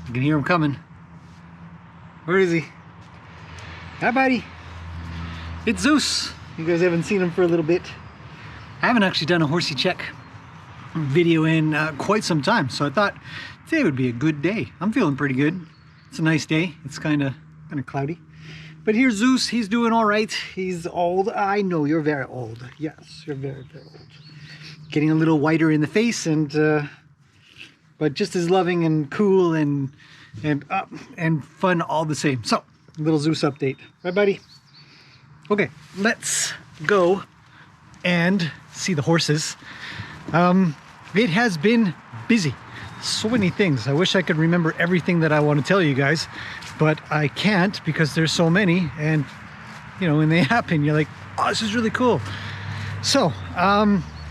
I can hear him coming. Where is he? Hi, buddy. It's Zeus. You guys haven't seen him for a little bit. I haven't actually done a horsey check video in quite some time, so I thought today would be a good day. I'm feeling pretty good. It's a nice day. It's kind of cloudy. But here's Zeus. He's doing all right. He's old. I know you're very old. Yes, you're very, very old. Getting a little whiter in the face, and but just as loving and cool and fun all the same. So, little Zeus update. Right, buddy? Okay, let's go and see the horses. It has been busy. So many things. I wish I could remember everything that I want to tell you guys, but I can't because there's so many, and you know, when they happen, you're like, oh, this is really cool. So,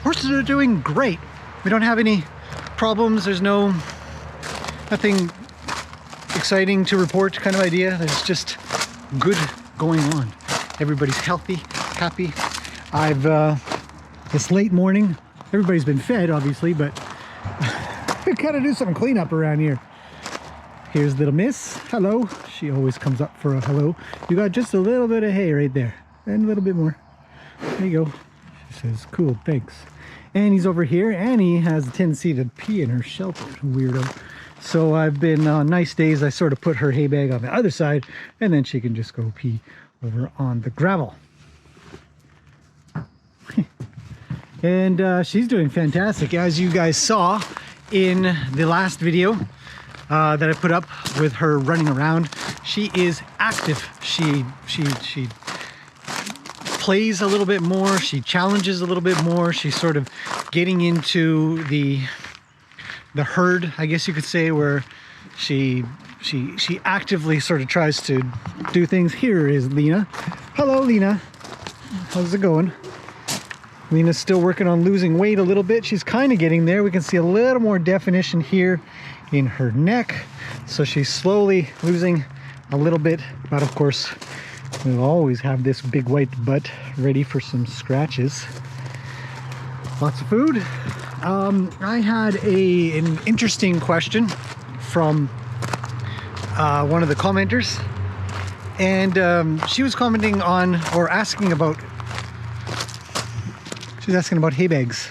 horses are doing great. We don't have any problems. There's nothing exciting to report kind of idea. There's just good going on. Everybody's healthy, happy. I've this late morning, everybody's been fed obviously, but I gotta do some cleanup around here. Here's little miss. Hello. She always comes up for a hello. You got just a little bit of hay right there and a little bit more. There you go. She says, cool, thanks. And he's over here, and he has a tendency to pee in her shelter, weirdo. So I've been, on nice days, I sort of put her hay bag on the other side, and then she can just go pee over on the gravel. And she's doing fantastic. As you guys saw in the last video that I put up with her running around, she is active. She plays a little bit more, she challenges a little bit more, she's sort of getting into the herd, I guess you could say, where she actively sort of tries to do things. Here is Lena. Hello, Lena. How's it going? Lena's still working on losing weight a little bit. She's kind of getting there. We can see a little more definition here in her neck, so she's slowly losing a little bit, but of course we'll always have this big white butt ready for some scratches. Lots of food. I had an interesting question from one of the commenters, and she was commenting on, or asking about, she was asking about hay bags.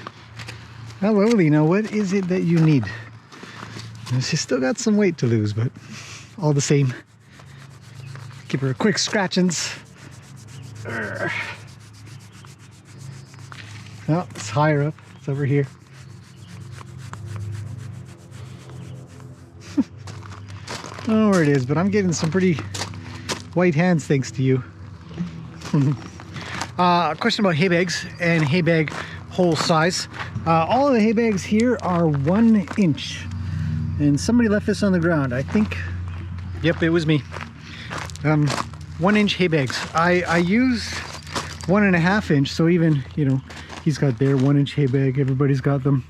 Hello, Lena, what is it that you need? And she's still got some weight to lose, but all the same, give her a quick scratchings. Oh, it's higher up. It's over here. I don't know where it is, but I'm getting some pretty white hands thanks to you. A question about hay bags and hay bag hole size. All of the hay bags here are 1 inch. And somebody left this on the ground. I think, yep, it was me. 1 inch hay bags. I use 1.5 inch, so even, you know, he's got their 1 inch hay bag, everybody's got them.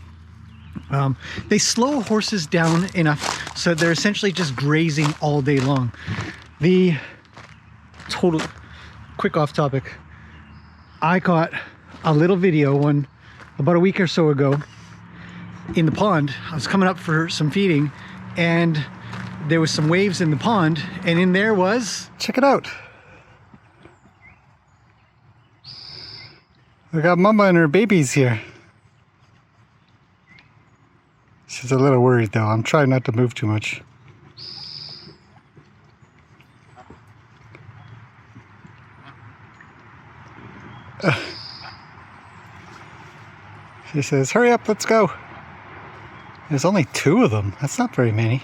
They slow horses down enough so they're essentially just grazing all day long. The total, quick off topic, I caught a little video about a week or so ago in the pond. I was coming up for some feeding, and there was some waves in the pond, and in there was, check it out. We got Mama and her babies here. She's a little worried though. I'm trying not to move too much. She says, hurry up, let's go. There's only 2 of them. That's not very many.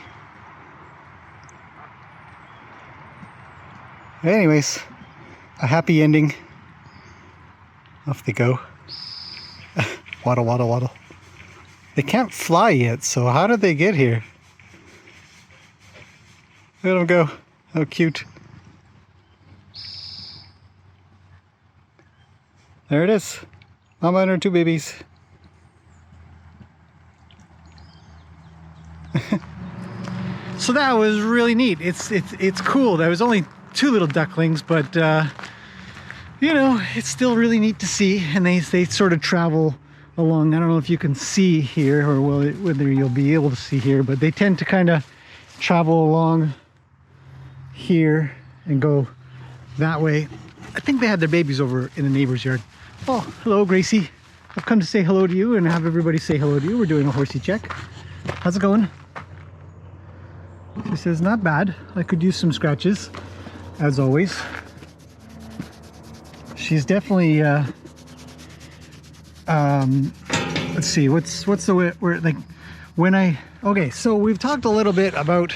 Anyways, a happy ending. Off they go. Waddle, waddle, waddle. They can't fly yet, so how did they get here? Look at them go. How cute. There it is. Mama and her 2 babies. So that was really neat. It's cool. There was only 2 little ducklings, but you know, it's still really neat to see. And they sort of travel along. I don't know if you can see here, or whether you'll be able to see here, but they tend to kind of travel along here and go that way. I think they had their babies over in the neighbor's yard. Oh, hello, Gracie. I've come to say hello to you and have everybody say hello to you. We're doing a horsey check. How's it going? She says, not bad. I could use some scratches, as always. She's definitely, let's see, what's the way, where, like, when okay, so we've talked a little bit about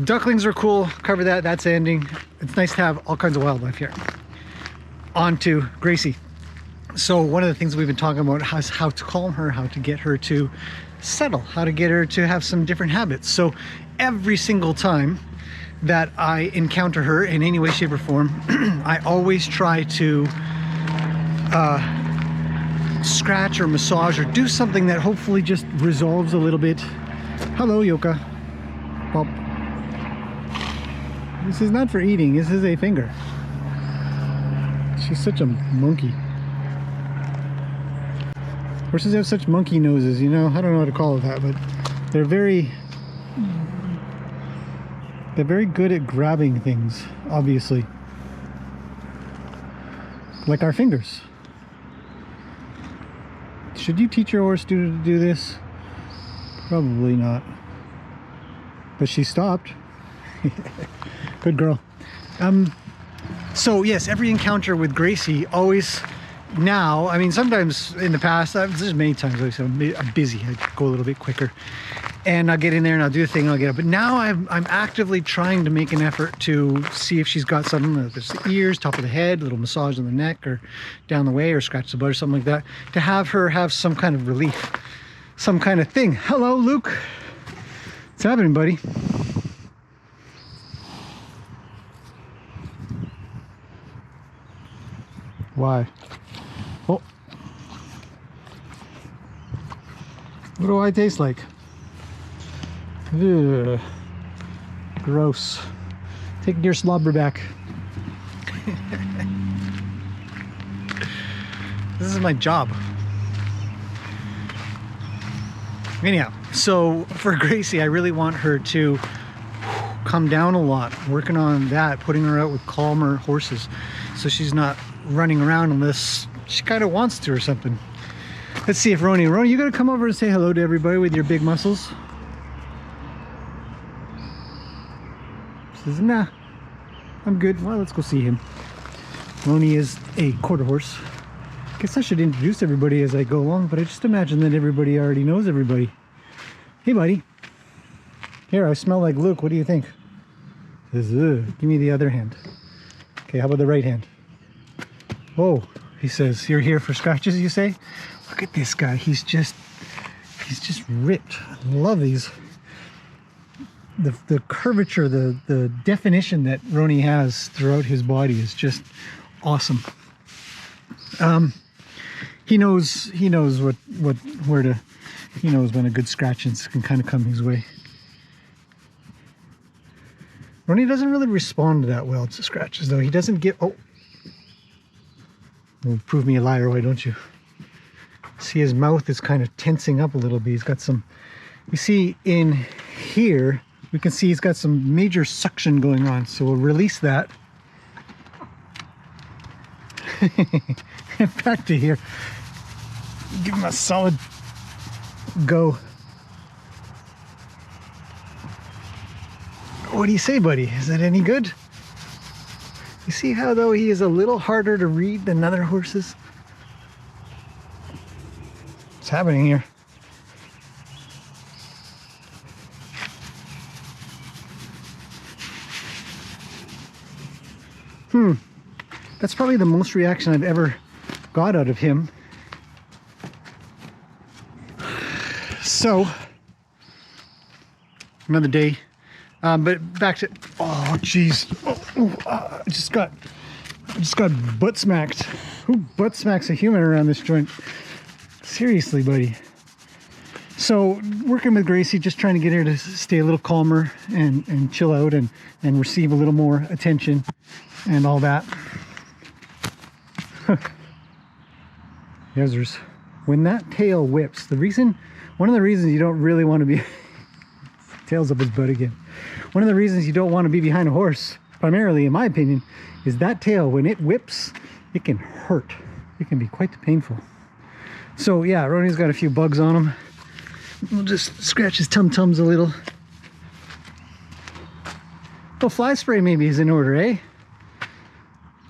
ducklings are cool, cover that, that's ending. It's nice to have all kinds of wildlife here. On to Gracie. So one of the things we've been talking about is how to calm her, how to get her to settle, how to get her to have some different habits. So every single time that I encounter her in any way, shape, or form, I always try to scratch or massage or do something that hopefully just resolves a little bit. Hello, Yoka. Pop. This is not for eating, this is a finger. She's such a monkey. Horses have such monkey noses, you know. I don't know how to call it that, but they're very good at grabbing things, obviously. Like our fingers. Should you teach your horse to do this? Probably not. But she stopped. Good girl. So yes, every encounter with Gracie always now, I mean, sometimes in the past, there's many times I'm busy, I go a little bit quicker and I'll get in there and I'll do the thing and I'll get up. But now I'm actively trying to make an effort to see if she's got something, there's the ears, top of the head, a little massage on the neck or down the way or scratch the butt or something like that, to have her have some kind of relief, some kind of thing. Hello, Luke. What's happening, buddy? Why? Oh. What do I taste like? Ugh. Gross. Take your slobber back. This is my job. Anyhow, so for Gracie, I really want her to come down a lot, working on that, putting her out with calmer horses so she's not running around unless she kind of wants to or something. Let's see if Roni, you gonna come over and say hello to everybody with your big muscles? Says, nah, I'm good. Well, let's go see him. Roni is a quarter horse. Guess I should introduce everybody as I go along, but I just imagine that everybody already knows everybody. Hey, buddy. Here, I smell like Luke. What do you think? Says, give me the other hand. Okay, how about the right hand? Oh, he says, you're here for scratches, you say? Look at this guy. He's just ripped. I love these. The curvature, the definition that Roni has throughout his body is just awesome. He knows where to, he knows when a good scratching can kind of come his way. Roni doesn't really respond that well to scratches though. He doesn't get, oh. Well, prove me a liar, why don't you? See, his mouth is kind of tensing up a little bit. He's got some, you see in here, we can see he's got some major suction going on. So we'll release that. Back to here. Give him a solid go. What do you say, buddy? Is that any good? You see how though he is a little harder to read than other horses? What's happening here? That's probably the most reaction I've ever got out of him. So, another day. But back to, oh geez, I just got butt smacked. Who butt smacks a human around this joint? Seriously, buddy. So working with Gracie, just trying to get her to stay a little calmer and chill out and receive a little more attention and all that. Yowzers. When that tail whips, one of the reasons you don't really want to be Tail's up his butt again. One of the reasons you don't want to be behind a horse, primarily in my opinion, is that tail, when it whips, it can hurt. It can be quite painful. So yeah, Roni's got a few bugs on him. We'll just scratch his tum-tums a little. Oh, fly spray maybe is in order, eh?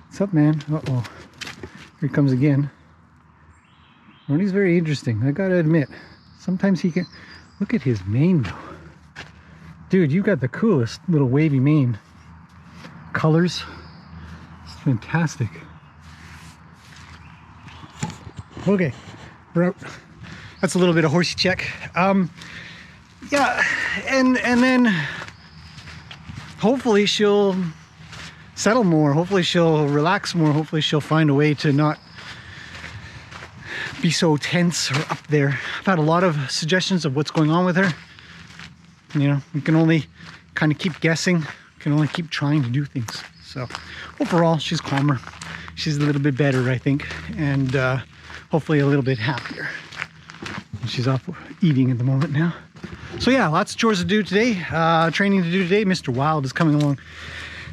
What's up, man? Uh-oh. Here he comes again. Roni's very interesting, I gotta admit. Sometimes he can... Look at his mane, though. Dude, you got the coolest little wavy mane. Colors. It's fantastic. Okay, we're out. That's a little bit of horsey check. Yeah, and then hopefully she'll settle more. Hopefully she'll relax more. Hopefully she'll find a way to not be so tense or up there. I've had a lot of suggestions of what's going on with her. You know, we can only kind of keep guessing. We can only keep trying to do things. So overall, she's calmer. She's a little bit better, I think, and hopefully a little bit happier. She's off eating at the moment now. So yeah, lots of chores to do today. Training to do today. Mr. Wild is coming along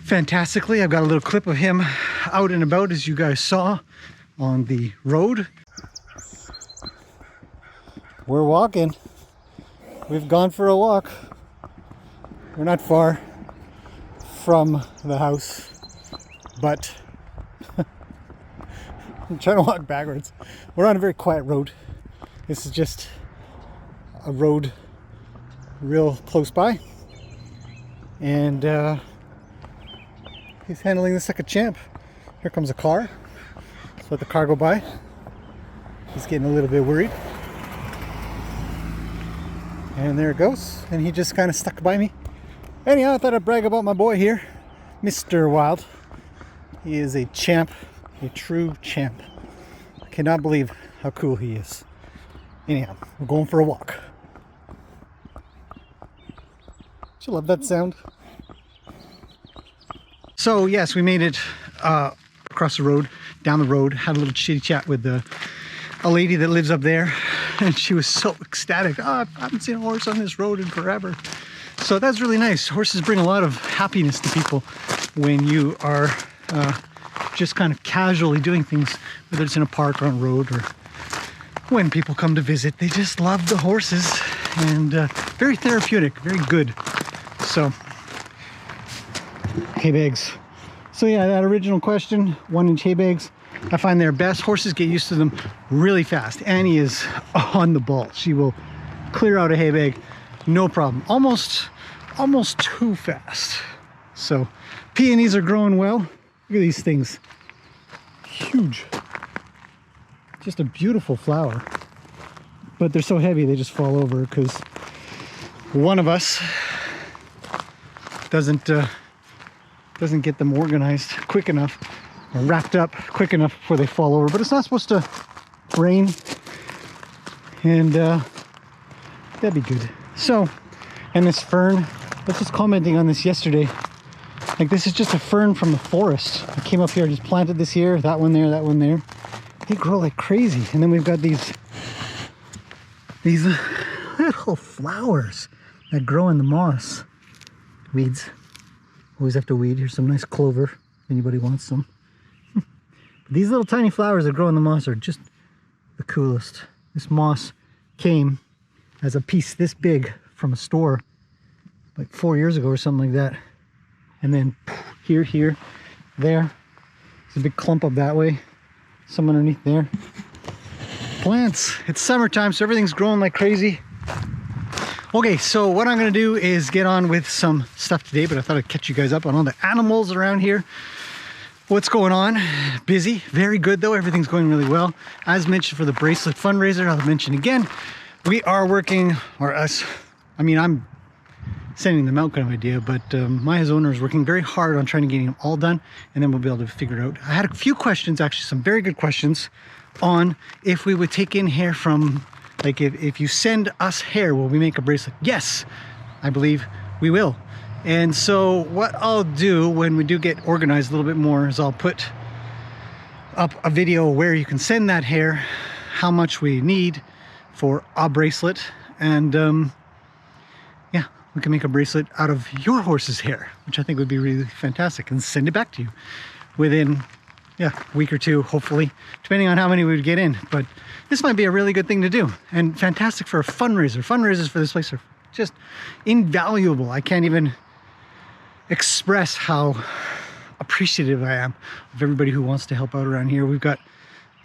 fantastically. I've got a little clip of him out and about, as you guys saw, on the road. We're walking. We've gone for a walk. We're not far from the house, but I'm trying to walk backwards. We're on a very quiet road. This is just a road real close by, and he's handling this like a champ. Here comes a car. Let's let the car go by. He's getting a little bit worried. And there it goes. And he just kind of stuck by me. Anyhow, I thought I'd brag about my boy here, Mr. Wild. He is a champ, a true champ. I cannot believe how cool he is. Anyhow, we're going for a walk. Don't you love that sound? So yes, we made it across the road, down the road, had a little chitty chat with a lady that lives up there, and she was so ecstatic. Oh, I haven't seen a horse on this road in forever. So that's really nice. Horses bring a lot of happiness to people when you are just kind of casually doing things, whether it's in a park or on a road, or when people come to visit. They just love the horses, and very therapeutic, very good. So, hay bags. So yeah, that original question, 1-inch hay bags, I find they're best. Horses get used to them really fast. Annie is on the ball. She will clear out a hay bag, no problem. Almost too fast. So peonies are growing well. Look at these things. Huge. Just a beautiful flower. But they're so heavy they just fall over because one of us doesn't get them organized quick enough, or wrapped up quick enough before they fall over. But it's not supposed to rain, and that'd be good. So, and this fern, I was just commenting on this yesterday. Like, this is just a fern from the forest. I came up here, just planted this here, that one there, that one there. They grow like crazy. And then we've got these little flowers that grow in the moss. Weeds. Always have to weed. Here's some nice clover, if anybody wants some. These little tiny flowers that grow in the moss are just the coolest. This moss came as a piece this big from a store like 4 years ago or something like that. And then here, there. There's a big clump up that way. Some underneath there. Plants. It's summertime, so everything's growing like crazy. Okay, so what I'm gonna do is get on with some stuff today, but I thought I'd catch you guys up on all the animals around here. What's going on? Busy, very good though. Everything's going really well. As mentioned for the bracelet fundraiser, I'll mention again, we are working, or us, I mean, I'm sending them out kind of idea, but Maya's owner is working very hard on trying to get them all done, and then we'll be able to figure it out. I had a few questions, actually, some very good questions on if we would take in hair from, like if you send us hair, will we make a bracelet? Yes, I believe we will. And so what I'll do when we do get organized a little bit more is I'll put up a video where you can send that hair, how much we need for a bracelet, and yeah, we can make a bracelet out of your horse's hair, which I think would be really fantastic, and send it back to you within a week or two, hopefully, depending on how many we would get in. But this might be a really good thing to do, and fantastic for a fundraiser. Fundraisers for this place are just invaluable. I can't even express how appreciative I am of everybody who wants to help out around here. We've got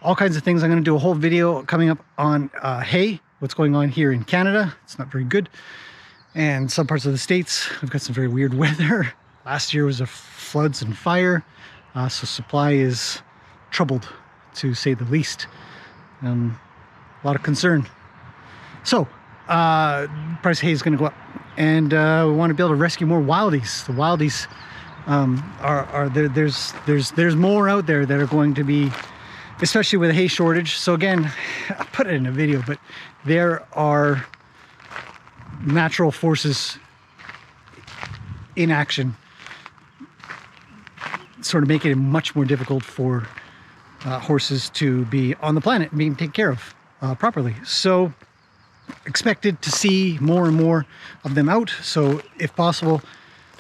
all kinds of things. I'm going to do a whole video coming up on hay, what's going on here in Canada. It's not very good. And some parts of the States, we've got some very weird weather. Last year was a floods and fire. So supply is troubled, to say the least. A lot of concern. So, price of hay is going to go up. And we want to be able to rescue more wildies. The wildies there's more out there that are going to be, especially with a hay shortage. So again, I put it in a video, but there are natural forces in action, sort of making it much more difficult for horses to be on the planet and being taken care of properly. So expected to see more and more of them out. So if possible,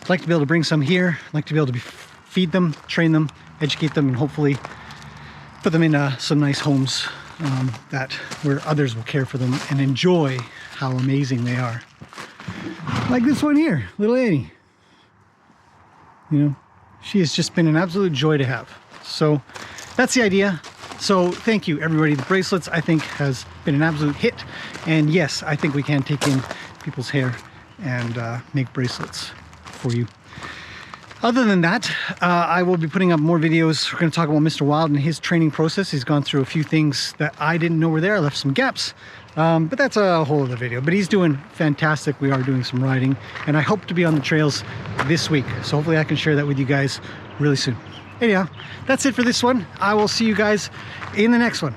I'd like to be able to bring some here. I'd like to be able to feed them, train them, educate them, and hopefully put them in some nice homes where others will care for them and enjoy how amazing they are. Like this one here, little Annie. You know, she has just been an absolute joy to have. So that's the idea. So thank you, everybody. The bracelets, I think, has been an absolute hit. And yes, I think we can take in people's hair and make bracelets for you. Other than that, I will be putting up more videos. We're going to talk about Mr. Wild and his training process. He's gone through a few things that I didn't know were there. I left some gaps, but that's a whole other video. But he's doing fantastic. We are doing some riding, and I hope to be on the trails this week. So hopefully I can share that with you guys really soon. Anyhow, that's it for this one. I will see you guys in the next one.